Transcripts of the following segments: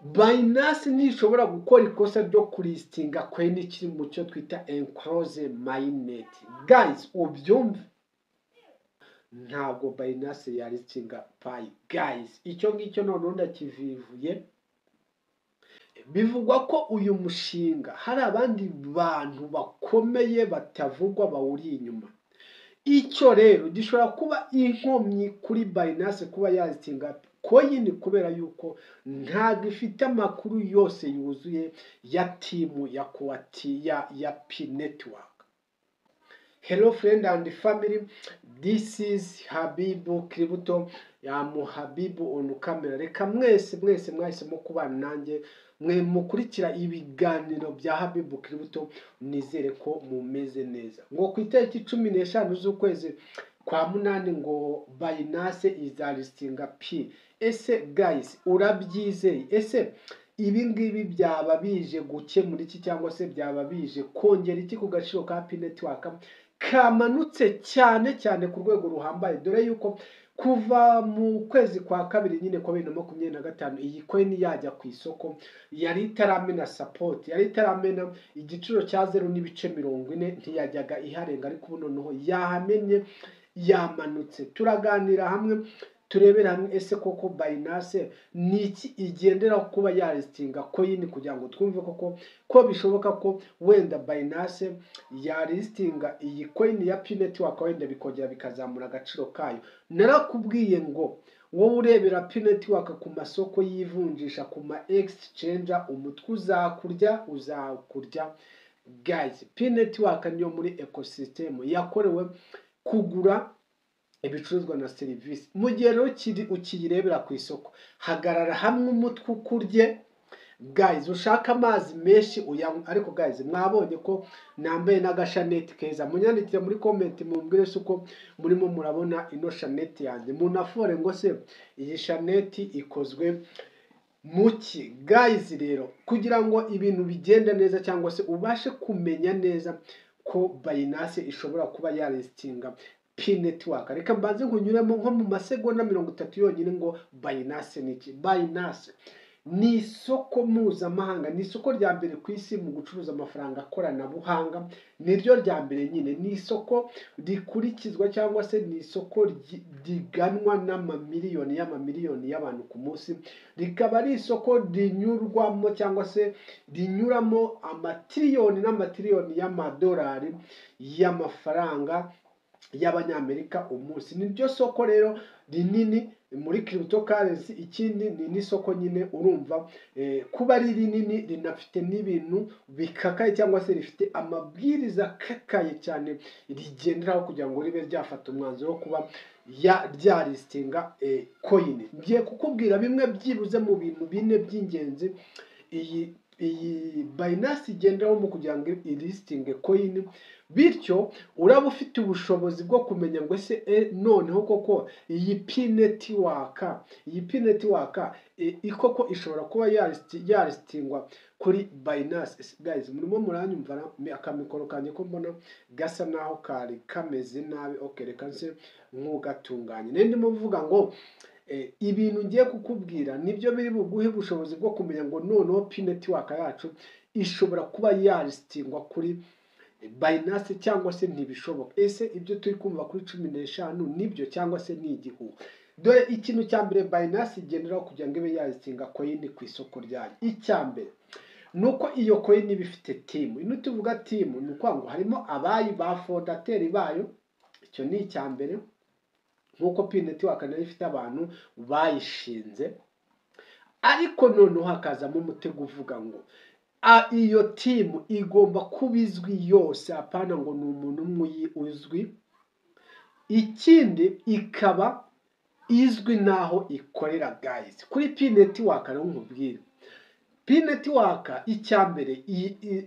Binance ntishobora gukora ikosa ryo kulistinga coin ikiri mu cyo twita enclosed mainnet. Guys, ubyumve, ntabwo Binance yalistinga Pi. Guys, icyo ngicyo none ndakivivuye. Bivugwa ko uyu mushinga hari abandi bantu bakomeye batavugwa bawuri inyuma. Icyo rero gishobora kuba inkomyi kuri Binance kuba yalistinga coin kubera yuko ntabwo ifite amakuru yose yuzuye ya timu ya Kuwati ya Pi Network. Hello friend and family, this is Habibu Crypto. Habibu on camera. Reka mwese mwahisemo kubana nanjye mwe mukurikira ibiganiro bya Habibu Crypto, nizere ko mumeze neza. Ngo ku itariki 15 z'ukwezi kwa munani ngo Binance izalistinga Pi. Ese guys, urabyizeye? Ese ibi ngibi byaba bije gukemura iki cyangwa se byaba bije kongera iki ku gaciro ka Pi Network kamanutse cyane ku rwego ruhambaye, dore yuko kuva mu kwezi kwa kabiri nyine kwa 2025 iyi coin yajya ku isoko yari itaramena support, yari itaramena igiciro cya 0.40 ntiyajyaga iharenga, ariko noneho yahamenye yamanutse. Turaganira hamwe turebera hamwe ese koko Binance niki igendera kuba yalistinga coin kugira ngo twumve ko bishoboka ko wenda Binance yalistinga iyi coin ya Pi Network wenda bikongera bikazamura agaciro kayo. Narakubwiye ngo wowe urebera Pi Network ku masoko yivunjisha ku ma exchange, umutwe uzakurya. Guys, Pi Network niyo muri ecosystem yakorewe kugura ibicuruzwa na serivisi. Mu gihe rero ukiyirebera ku isoko, hagarara hamwe umutwe ukurye. Guys, ushaka amazi menshi uyanywa. Ariko guys, mwabonye ko nambaye n'agashaneti keza. Munyandikire muri comment mumbwire uko murimo murabona ino shaneti yanjye. Munafore ngo se iyi shaneti ikozwe muki. Guys, rero kugira ngo ibintu bigende neza cyangwa se ubashe kumenya neza ko Binance ishobora kuba yalistinga Pi Network, reka mbanze nkunyuremo nko mu masegonda 30 yonyine ngo Binance niki. Binance ni isoko mpuzamahanga, ni isoko rya mbere ku isi mu gucuruza amafaranga akoranabuhanga, niryo rya mbere nyine. Ni isoko rikurikizwa cyangwa se ni isoko riganwa n'amamiliyoni y'abantu ku munsi, rikaba ari isoko rinyurwamo cyangwa se rinyuramo amatiriyoni n'amatiriyoni y'amadolari y'amafaranga y'abanyamerika umunsi. Niryo soko rero rinini muri cryptocurrency. Ikindi ni n'isoko nyine urumva kuba ari rinini rinafite n'ibintu bikakaye cyangwa se rifite amabwiriza kakaye cyane rigenderaho kugira ngo ribe ryafata umwanzuro wo kuba ryalistinga coin. Ngiye kukubwira bimwe byibuze mu bintu bine by'ingenzi iyi Binance igenderaho mu kugira ngo ilistinge coin, bityo uraba ufite ubushobozi bwo kumenya ngo ese noneho koko iyi Pi Network ikoko ishobora kuba yalistingwa kuri Binance. Guys, murimo muranyumva akamikoro kanye ko mbona gasa naho kari kameze nabi. Okay, reka nse nkugatunganye. Ndimo mvuga ngo ibintu ngiye kukubwira nibyo biri buguhe ubushobozi bwo kumenya ngo noneho Pi Network yacu ishobora kuba yalistingwa kuri Binance cyangwa se ntibishoboka. Ese ibyo turi kumva kuri 15 nibyo cyangwa se ni igihu? Dore ikintu cya mbere Binance igenderaho kugira ngo ibe yalistinga coin ku isoko ryayo. Icyambere nuko iyo coin bifite team. Ino tuvuga team nuko ngo harimo abayi ba fondateri bayo. Icyo ni icyambere. Nuko Pi Network nayo ifite abantu bayishinze, ariko noneho hakazamo umutego uvuga ngo iyo team igomba kubizwi yose, apana ngo ni umuntu umwe uzwi. Ikindi ikaba izwi naho ikorera. Guys, kuri Pi Network rero nkubwira Pi Network icyambere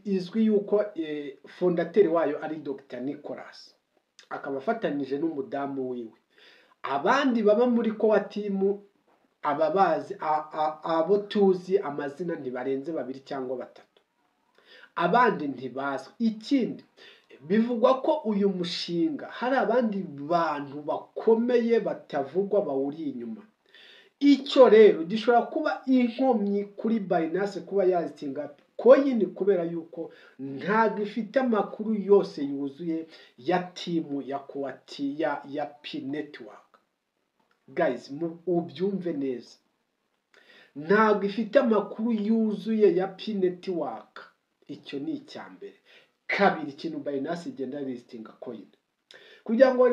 izwi yuko fondateri wayo ari Dr. Nicholas, akaba afatanije n'umudamu wiwe. Abandi baba muri ko team ababazi abo tuzi amazina ntibarenze 2 cyangwa 3, abandi ntibazwi. Ikindi bivugwa ko uyu mushinga hari abandi bantu bakomeye batavugwa bawuri inyuma. icyo rero gishobora kuba inkomyi kuri Binance kuba yazitinga coin kubera yuko ntabwo ifite amakuru yose yuzuye ya timu ya Coati ya P network. Guys, ubyumve neza, ntabwo ifite amakuru yuzuye ya P network. Icyo ni icyambere. Kabiri, ikintu Binance igenda listinga coin kugira ngo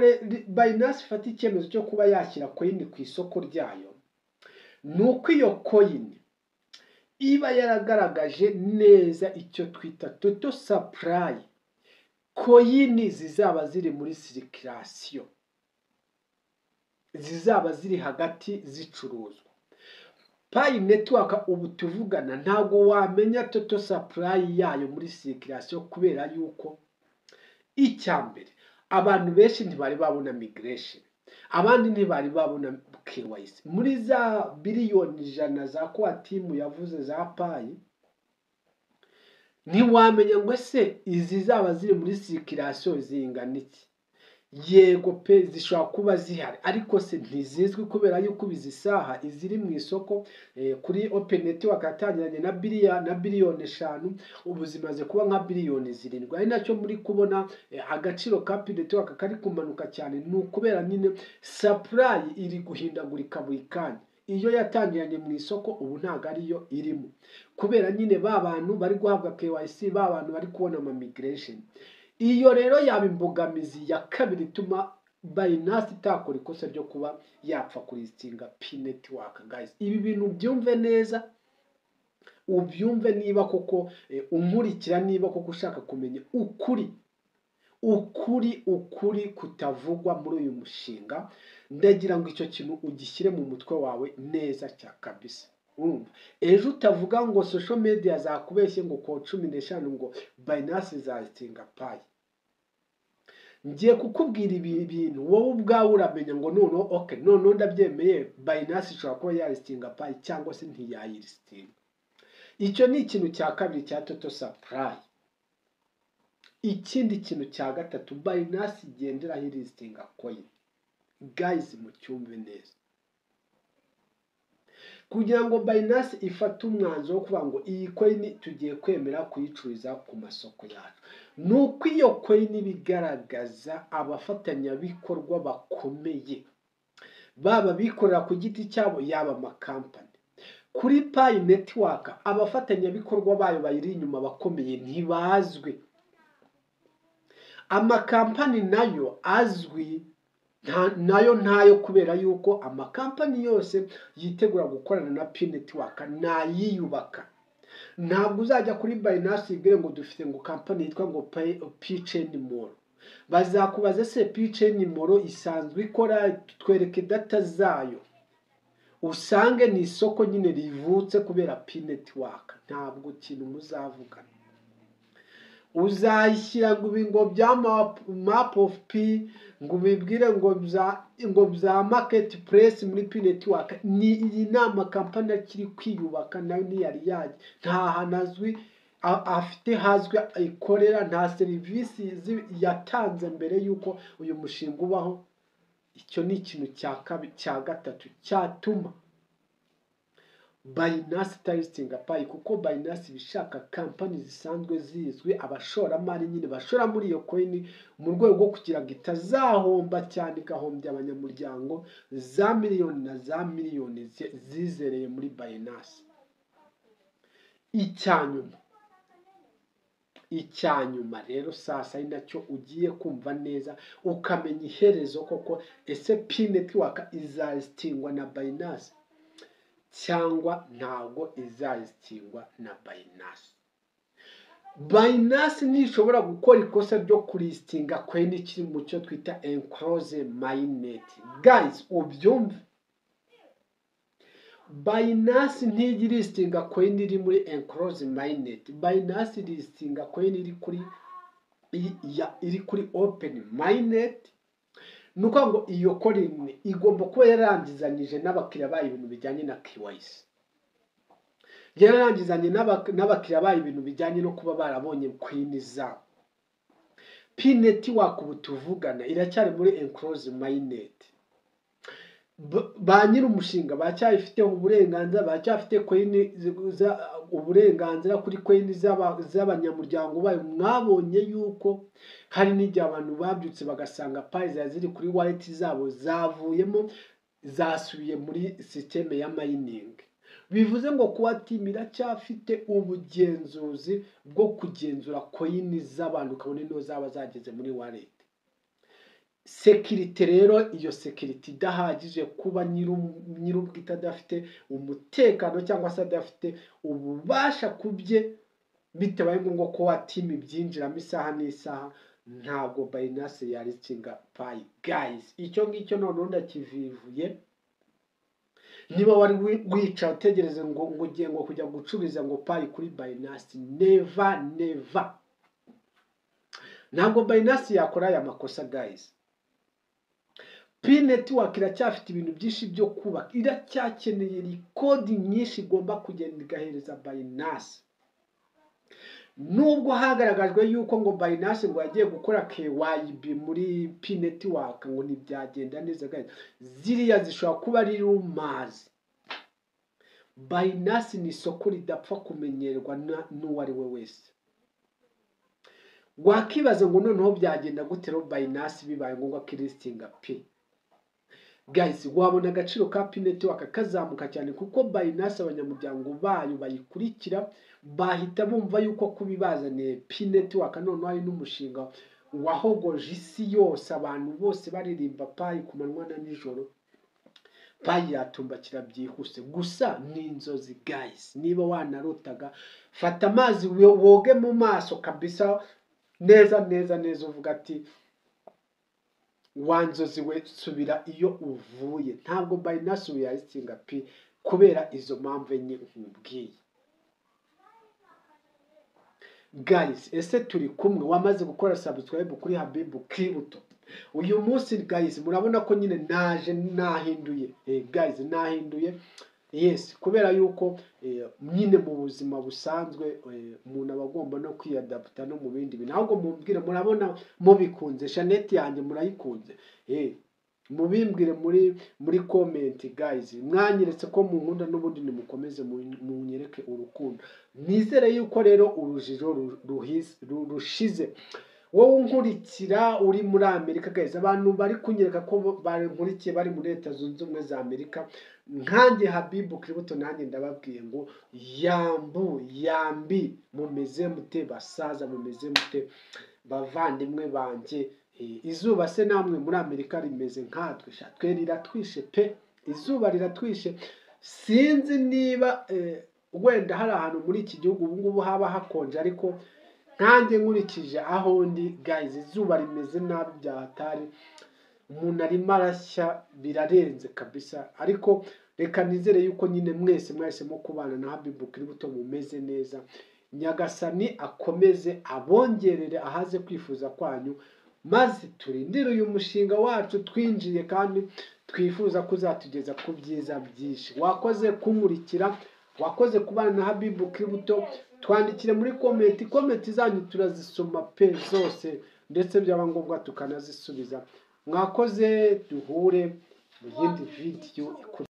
Binance ifate icyemezo cyo kuba yashyira coin ku isoko ryayo, nuko iyo coin iba yaragaragaje neza icyo twita total supply coin zizaba ziri muri circulation, zizaba ziri hagati zicuruzwa. Pi network ubu tuvugana ntabwo wamenya total supply yayo muri circulation kubera yuko icyambere abantu benshi ntibari babona migration, abandi ntibari babona KYC. Muri za biliyoni 100 za Coatimu yavuze za Pi, ntiwamenya ngo se izi zaba ziri muri circulation zingana iki. Yego pe zishobora kuba zihari, ariko se ntizizwi kubera yuko bizisaha iziri mu isoko kuri Open Network atangiranye na biliyoni 5, ubu zimaze kuba nka biliyoni 7. Ari nacyo muri kubona agaciro ka P network kari kumanuka cyane, ni ukubera nyine supply iri guhindagurika buri kanya. Iyo yatangiranye mu isoko ubu ntago ariyo irimo, kubera nyine ba bantu bari guhabwa KYC, ba bantu bari kubona ama migration. Iyo rero yaba imbogamizi ya kabiri ituma Binance itakora ikosa ryo kuba yapfa kulistinga P network. Guys, ibi bintu byumve neza, ubyumve niba koko umurikira, niba koko ushaka kumenya ukuri kutavugwa muri uyu mushinga, ndagira ngo icyo kintu ugishyire mu mutwe wawe neza cya kabisa. Ejo utavuga ngo social media zakubeshye ngo ko 15 ngo Binance zazitinga Pi. Ngiye kukubwira ibi bintu wowe ubwawe uramenya ngo none okay, none ndabyemeye Binance ishobora kuba yazitinga Pi cyangwa se ntiyayilistinga. Icyo ni ikintu cya kabiri cya total supply. Ikindi kintu cya gatatu, Binance igendera hilistinga coin. Guys, mucyumve neza, kugira ngo Binance ifate umwanzuro wo kuvuga ngo iyi coin tugiye kwemera kuyicuriza ku masoko yacu, nuko iyo coin bigaragaza abafatanyabikorwa bakomeye, baba bikorera ku giti cyabo yaba amakampani. Kuri Pi network abafatanyabikorwa bayo bayiri inyuma bakomeye ntibazwi, amakampani nayo azwi nayo ntayo, kubera yuko amakampani yose yitegura gukorana na P network nayiyubaka. Ntabwo uzajya kuri Binance igire ngo dufite ngo company yitwa ngo P-Chain Moro, bazakubaza se P-Chain Moro isanzwe ikora, twereke data zayo, usange ni isoko nyine rivutse kubera P network. Ntabwo kintu muzavugana, uzayishyira ngo bya map of P, ngo bibwire ngo bya marketplace muri P network. Ni iyi nama kampani akiri kwiyubaka, nayo ni yari yaje, nta hanazwi afite hazwi ikorera, nta serivisi yatanze mbere yuko uyu mushinga ubaho. Icyo ni ikintu cya gatatu cyatuma Binance listinga Pi, kuko Binance bishaka kampani zisanzwe zizwi, abashoramari nyine bashora muri iyo coin mu rwego rwo kugira ngo itazahomba cyane, igahombya abanyamuryango za miliyoni na za miliyoni zizereye muri Binance. Icyanyuma rero sasa ari nacyo ugiye kumva neza, ukamenya iherezo koko ese P network izalistingwa na Binance cyangwa ntabwo izalistingwa na Binance. Binance ntishobora gukora ikosa ryo kulistinga coin ikiri mu cyo twita enclosed mainnet. Guys, ubyumve, Binance ntigi listinga coin iri muri enclosed mainnet. Binance listinga coin iri kuri open mainnet. Nuko ngo iyo coin igomba kuba yarangizanyije n'abakiriya bayo ibintu bijyanye na KYC, yarangizanye n'abakiriya bayo ibintu bijyanye no kuba barabonye coin zabo. P network ubu tuvugana iracyari muri enclosed mainnet. ba nyiri umushinga bacyafiteho uburenganzira, bacyafite uburenganzira kuri coin z'abanyamuryango bayo. Mwabonye yuko hari n'igihe abantu babyutse bagasanga payi ziri kuri wallet zabo zavuyemo, zasubiye muri systeme ya mining. Bivuze ngo kuba team iracyafite ubugenzuzi bwo kugenzura coin z'abantu, kabone no zaba zageze muri wallet. Security rero, iyo security idahagije, kuba nyirubwite adafite umutekano cyangwa se adafite ububasha kubye, bitabaye ngombwa ko team byinjiramo isaha n'isaha, ntabwo Binance yaristinga payi. Guys, icyo ngicyo noneho ndakivivuye. Niba wari wica utegereze ngo ugiye ngo kujya gucuriza ngo payi kuri Binance, never. Ntabwo Binance yakora aya makosa guys. P-Network iracyafite ibintu byinshi byo kubaka, iracyakeneye rekodi nyinshi igomba kugenda igahereza Binance. Nubwo hagaragajwe yuko ngo Binance ngo yagiye gukora KYB muri P-Network ngo ntibyagenda neza guys, ziriya zishobora kuba ari rumors. Binance ni isoko ridapfa kumenyerwa n'uwari we wese. Wakibaza ngo noneho byagenda gute ro Binance bibaye ngombwa ko listinga P. Guys, wabona agaciro ka P-Network kazamuka cyane kuko Binance abanyamuryango bayo bayikurikira bahita bumva yuko kubibazaniye P-Network noneho ari n'umushinga wahogoje isi yose, abantu bose baririmba payi ku manywa na nijoro. Payi yatumbakira byihuse, gusa ni inzozi guys. Niba wanarotaga, fata amazi woge mu maso kabisa neza uvuga ati wanzozi we subira iyo uvuye. Ntabwo Binance yaristinga P kubera izo mpamvu enye nkubwiye. Guys, ese turi kumwe? Wamaze gukora subscribe kuri Habibu Crypto? Uyu munsi guys murabona ko nyine nahinduye. Guys, nahinduye. Yes, kubera yuko nyine mu buzima busanzwe umuntu abagomba no kwiyadapta no mu bindi bintu. Ahubwo mumbwire, murabona mubikunze Janet yanjye murayikunze? Mubimbwire muri comment guys. Mwanyeretse ko mu nkunda n'ubundi nimukomeze munyereke urukundo. Nizere yuko rero urujijo rushize. Wowe unkurikira uri muri Amerika guys, abantu bari kunyereka ko bari nkurikiye bari muri Leta Zunze Ubumwe za Amerika, nkanjye Habibu Crypto nanjye ndababwiye ngo yambi mumeze mute basaza, mumeze mute bavandimwe banje. Izuba se namwe muri Amerika rimeze nkatwe? Twe riratwishe pe, izuba riratwishe. Sinzi niba wenda hari ahantu muri iki gihugu ubu ngubu haba hakonje, ariko nkanjye nkurikije aho ndi guys, izuba rimeze nabi byahatari. Umuntu arimo arashya birarenze kabisa. Ariko reka nizere yuko nyine mwese mwahisemo kubana na Habibu Crypto mumeze neza. Nyagasani akomeze abongerere ahaze kwifuza kwanyu, maze turindire uyu mushinga wacu twinjiye kandi twifuza kuzatugeza ku byiza byinshi. Wakoze kumurikira, wakoze kubana na Habibu Crypto. Twandikire muri comment zanyu turazisoma pe zose, ndetse byaba ngombwa tukanazisubiza. Mwakoze, duhure mu yindi video.